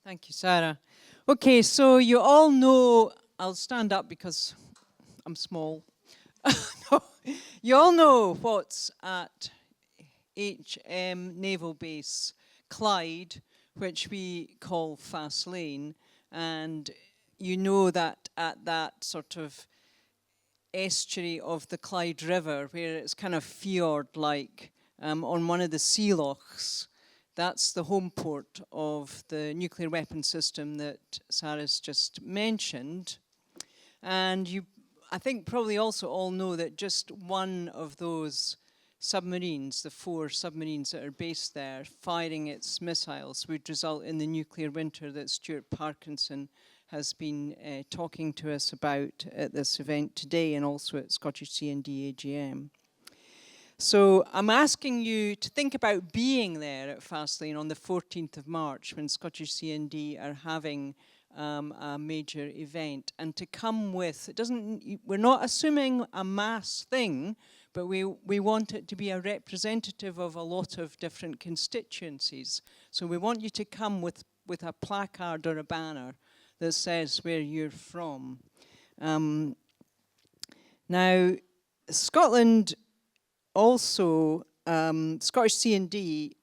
Thank you, Sarah. Okay, so you all know, I'll stand up because I'm small. No, you all know what's at HM Naval Base Clyde, which we call Fast Lane, and you know that at that sort of estuary of the Clyde River, where it's kind of fjord-like, on one of the sea lochs, that's the home port of the nuclear weapon system that Sarah's just mentioned. And you, I think, probably also all know that just one of those submarines, the 4 submarines that are based there, firing its missiles would result in the nuclear winter that Stuart Parkinson has been talking to us about at this event today and also at Scottish CND AGM. So I'm asking you to think about being there at Fastlane on the 14th of March when Scottish CND are having a major event, and to come with, we're not assuming a mass thing, but we want it to be a representative of a lot of different constituencies. So we want you to come with a placard or a banner that says where you're from. Now, Scotland also, Scottish CND,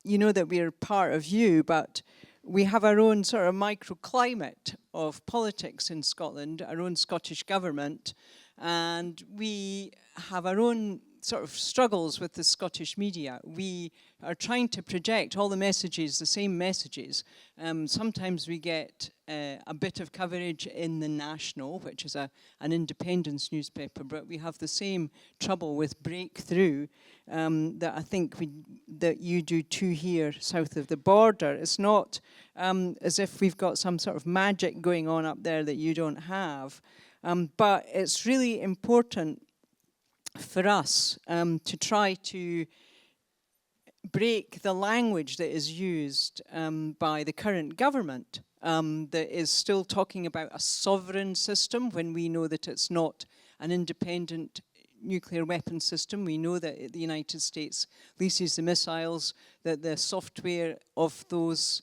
you know that we're part of you, but we have our own sort of microclimate of politics in Scotland, our own Scottish government, and we have our own sort of struggles with the Scottish media. We are trying to project all the messages, the same messages. Sometimes we get a bit of coverage in the National, which is an independence newspaper, but we have the same trouble with Breakthrough that I think that you do too here south of the border. It's not as if we've got some sort of magic going on up there that you don't have, but it's really important for us to try to break the language that is used by the current government that is still talking about a sovereign system when we know that it's not an independent nuclear weapon system. We know that the United States leases the missiles, that the software of those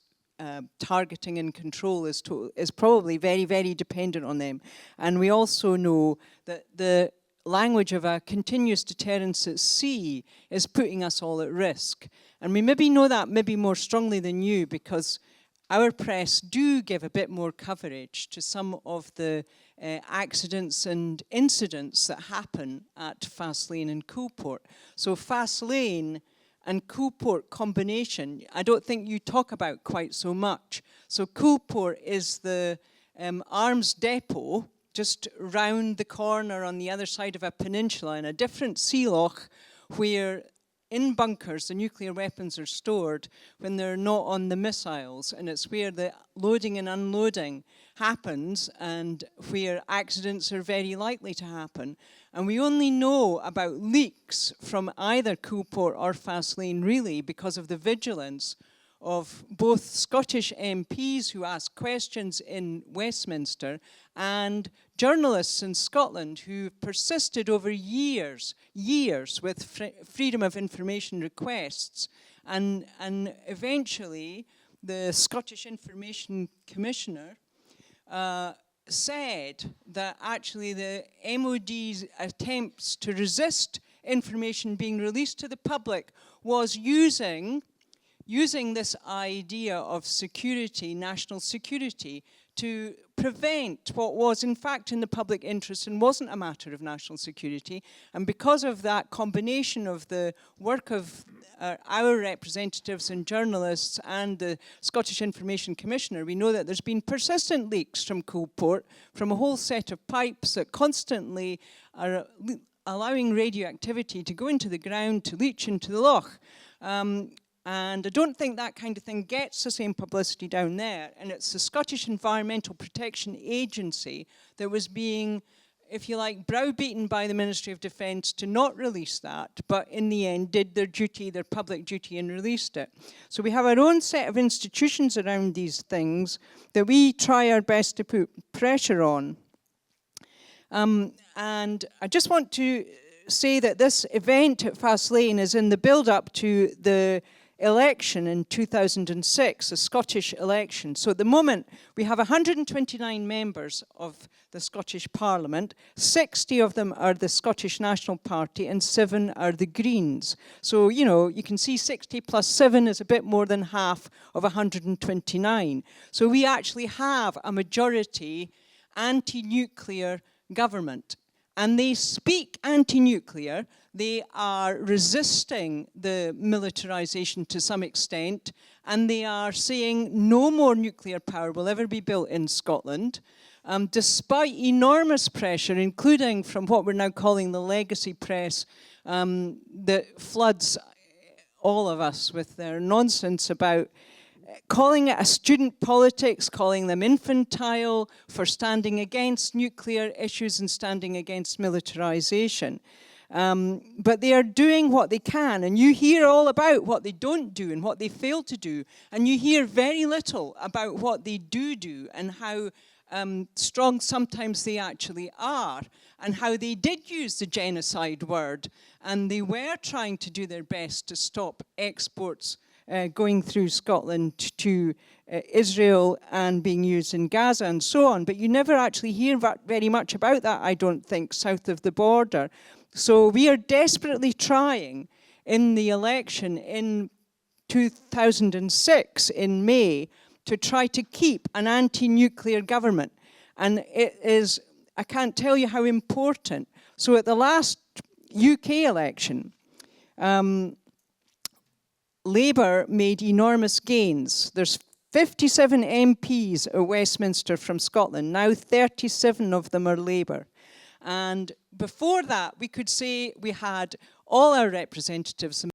targeting and control is probably very, very dependent on them. And we also know that the language of a continuous deterrence at sea is putting us all at risk. And we maybe know that maybe more strongly than you, because our press do give a bit more coverage to some of the accidents and incidents that happen at Fastlane and Coolport. So Fastlane and Coolport combination, I don't think you talk about quite so much. So Coolport is the arms depot just round the corner on the other side of a peninsula in a different sea loch where in bunkers the nuclear weapons are stored when they're not on the missiles, and it's where the loading and unloading happens and where accidents are very likely to happen. And we only know about leaks from either Coolport or Fastlane really because of the vigilance of both Scottish MPs who ask questions in Westminster and journalists in Scotland who persisted over years with freedom of information requests. And eventually, the Scottish Information Commissioner said that actually the MOD's attempts to resist information being released to the public was using this idea of security, national security, to prevent what was in fact in the public interest and wasn't a matter of national security. And because of that combination of the work of our representatives and journalists and the Scottish Information Commissioner, we know that there's been persistent leaks from Coolport from a whole set of pipes that constantly are allowing radioactivity to go into the ground, to leach into the loch. And I don't think that kind of thing gets the same publicity down there. And it's the Scottish Environmental Protection Agency that was being, if you like, browbeaten by the Ministry of Defence to not release that, but in the end did their duty, their public duty, and released it. So we have our own set of institutions around these things that we try our best to put pressure on. And I just want to say that this event at Fastlane is in the build-up to the election in 2006, a Scottish election. So at the moment, we have 129 members of the Scottish Parliament. 60 of them are the Scottish National Party and 7 are the Greens. So, you know, you can see 60 plus 7 is a bit more than half of 129. So we actually have a majority anti-nuclear government. And they speak anti-nuclear. They are resisting the militarization to some extent, and they are saying no more nuclear power will ever be built in Scotland, despite enormous pressure, including from what we're now calling the legacy press, that floods all of us with their nonsense about calling it a student politics, calling them infantile for standing against nuclear issues and standing against militarization. But they are doing what they can, and you hear all about what they don't do and what they fail to do, and you hear very little about what they do and how strong sometimes they actually are, and how they did use the genocide word, and they were trying to do their best to stop exports going through Scotland to Israel and being used in Gaza and so on. But you never actually hear very much about that, I don't think, south of the border. So we are desperately trying in the election in 2006 in May to try to keep an anti-nuclear government. And it is, I can't tell you how important. So at the last UK election, Labour made enormous gains. There's 57 MPs at Westminster from Scotland. Now 37 of them are Labour. And before that, we could say we had all our representatives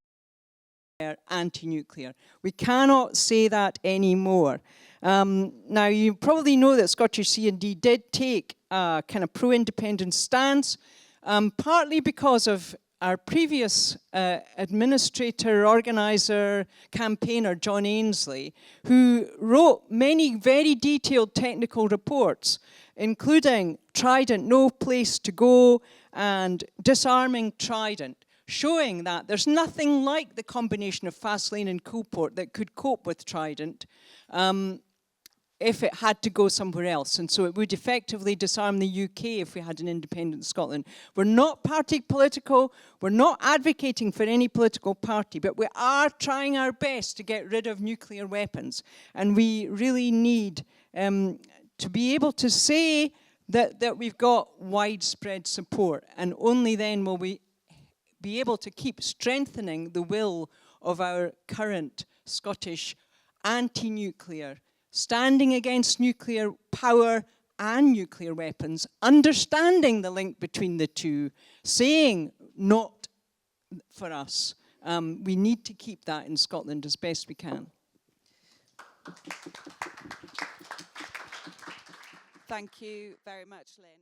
anti-nuclear. We cannot say that anymore. Now, you probably know that Scottish CND did take a kind of pro-independence stance, partly because of our previous administrator, organizer, campaigner, John Ainsley, who wrote many very detailed technical reports, including Trident, No Place to Go, and Disarming Trident, showing that there's nothing like the combination of Fastlane and Coolport that could cope with Trident if it had to go somewhere else. And so it would effectively disarm the UK if we had an independent Scotland. We're not party political, we're not advocating for any political party, but we are trying our best to get rid of nuclear weapons. And we really need to be able to say that we've got widespread support, and only then will we be able to keep strengthening the will of our current Scottish anti-nuclear, standing against nuclear power and nuclear weapons, understanding the link between the two, saying not for us. We need to keep that in Scotland as best we can. Thank you very much, Lynn.